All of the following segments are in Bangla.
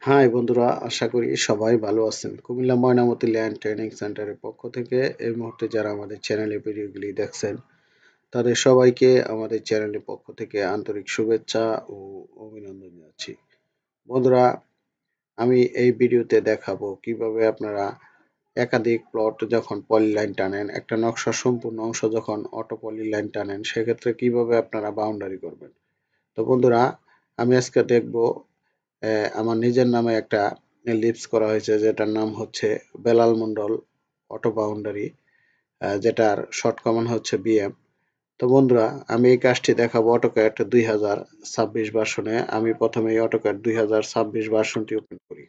হাই বন্ধুরা, আশা করি সবাই ভালো আছেন। কুমিল্লা ময়নামতি ল্যান্ড ট্রেনিং সেন্টারের পক্ষ থেকে এই মুহূর্তে যারা আমাদের চ্যানেলে ভিডিওগুলি দেখছেন, তাদের সবাইকে আমাদের চ্যানেলের পক্ষ থেকে আন্তরিক শুভেচ্ছা ও অভিনন্দন জানাচ্ছি। বন্ধুরা, আমি এই ভিডিওতে দেখাবো কিভাবে আপনারা একাধিক প্লট যখন পলি লাইন টানেন, একটা নকশার সম্পূর্ণ অংশ যখন অটো পলি লাইন টানেন, সেক্ষেত্রে কিভাবে আপনারা বাউন্ডারি করবেন। তো বন্ধুরা, আমি আজকে দেখবো আমার নিজের নামে একটা লিপস করা হয়েছে, যেটার নাম হচ্ছে বেলাল মন্ডল অটো বাউন্ডারি, যেটার শর্ট কমান হচ্ছে বিএম। তো বন্ধুরা, আমি এই কাজটি দেখাবো অটোক্যাড 2026 ভার্সনে। আমি প্রথমে এই অটোক্যাড 2026 ভার্সনটি ওপেন করি।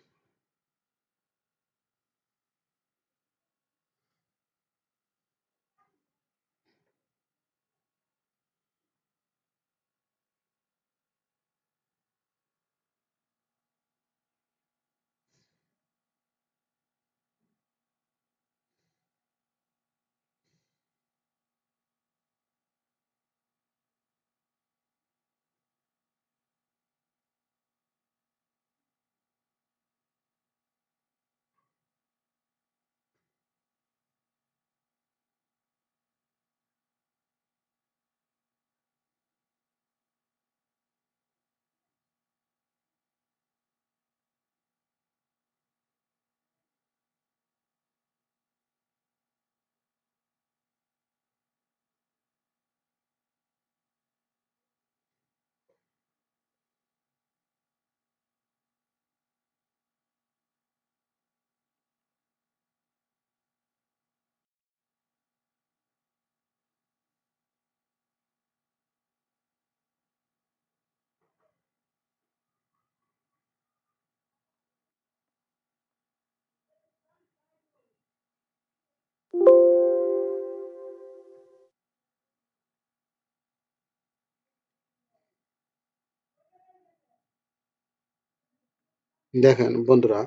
দেখেন বন্ধুরা,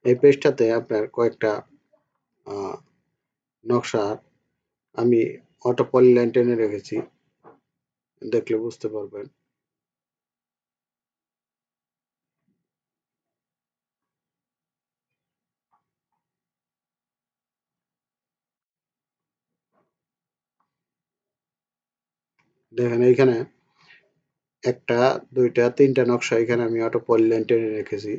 এই পেজটাতে আপনার কয়েকটা আহ, নকশা আমি অটো পলি লাইন টেনে রেখেছি, দেখলে বুঝতে পারবেন। দেখেন এইখানে একটা, দুইটা, তিনটা নকশা এখানে আমি অটো পলি লাইন টেনে রেখেছি।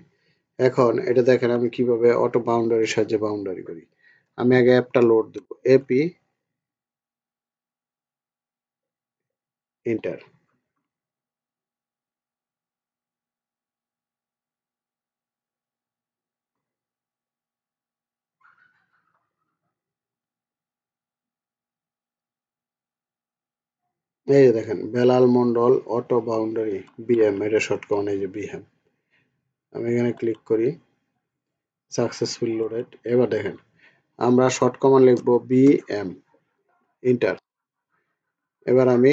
এখন এটা দেখেন আমি কিভাবে অটো বাউন্ডারির সাহায্যে বাউন্ডারি করি। আমি আগে অ্যাপটা লোড দেব, এপি এন্টার। এই যে দেখেন Belal Mondal auto boundary BM, এটা শর্ট কমান, এই যে বিএম। আমি এখানে ক্লিক করি, সাকসেসফুল লোডেড। এবার দেখেন আমরা শর্ট কমান লিখবো বিএম, এন্টার। এবার আমি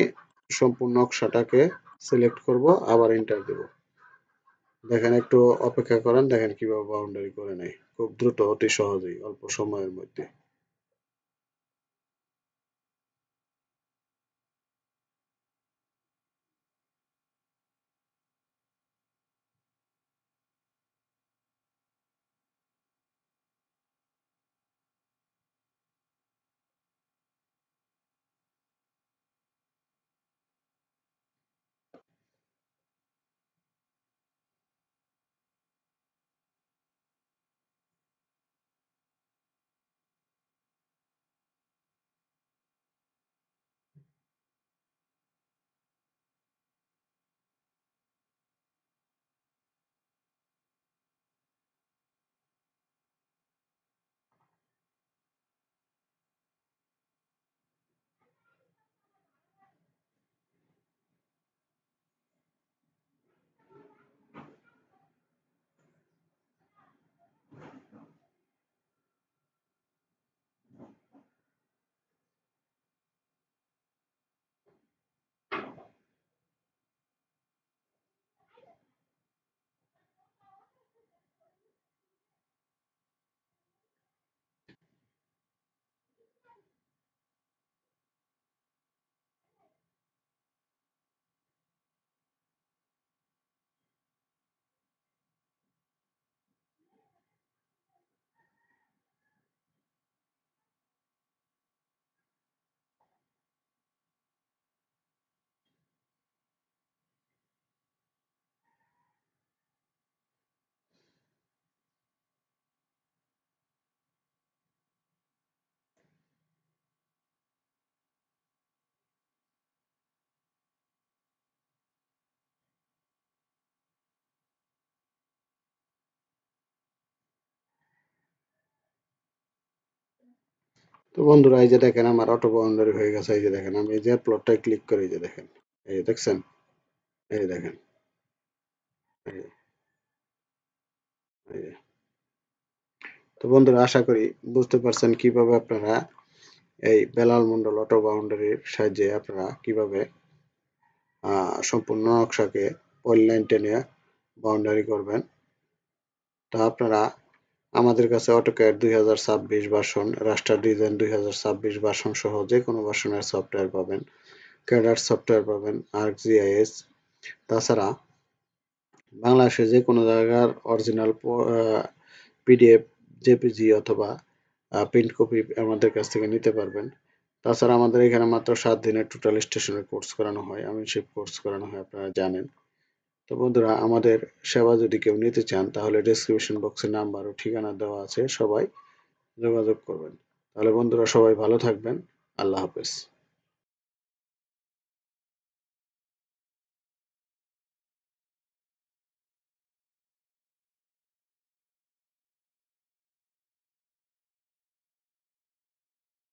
সম্পূর্ণ নকশাটাকে সিলেক্ট করব, আবার এন্টার দেব। দেখেন একটু অপেক্ষা করেন, দেখেন কিভাবে বাউন্ডারি করে নেয় খুব দ্রুত, অতি সহজেই, অল্প সময়ের মধ্যে। তো বন্ধুরা এই যে দেখেন আমার অটো বাউন্ডারি হয়ে গেছে। এই যে দেখেন আমি এই যে প্লটটায় ক্লিক করে এই যে দেখেন, এই যে দেখছেন, এই যে দেখেন, এই যে, এই যে। তো বন্ধুরা আশা করি বুঝতে পারছেন কিভাবে আপনারা এই বেলাল মন্ডল অটো বাউন্ডারির সাহায্যে আপনারা কিভাবে সম্পূর্ণ নকশাকে পলিলাইন টেনে বাউন্ডারি করবেন। তা আপনারা আমাদের কাছে অটোক্যাড 2026 ভার্সন, রাস্টার ডিজাইন 2026 ভার্সন সহ যে কোনো ভার্সনের সফটওয়্যার পাবেন, ক্যাডার সফটওয়্যার পাবেন, আর্কজিআইএস। তাছাড়া বাংলাদেশে যে কোনো জায়গার অরিজিনাল পিডিএফ, জেপিজি অথবা প্রিন্ট কপি আমাদের কাছ থেকে নিতে পারবেন। তাছাড়া আমাদের এখানে মাত্র 7 দিনের টোটাল স্টেশনের কোর্স করানো হয়, আমিনশিপ কোর্স করানো হয়, আপনারা জানেন। তো বন্ধুরা আমাদের সেবা যদি কেউ নিতে চান তাহলে ডেসক্রিপশন বক্সে নাম্বার ও ঠিকানা দেওয়া আছে, সবাই যোগাযোগ করবেন। তাহলে বন্ধুরা সবাই ভালো থাকবেন। আল্লাহ হাফেজ।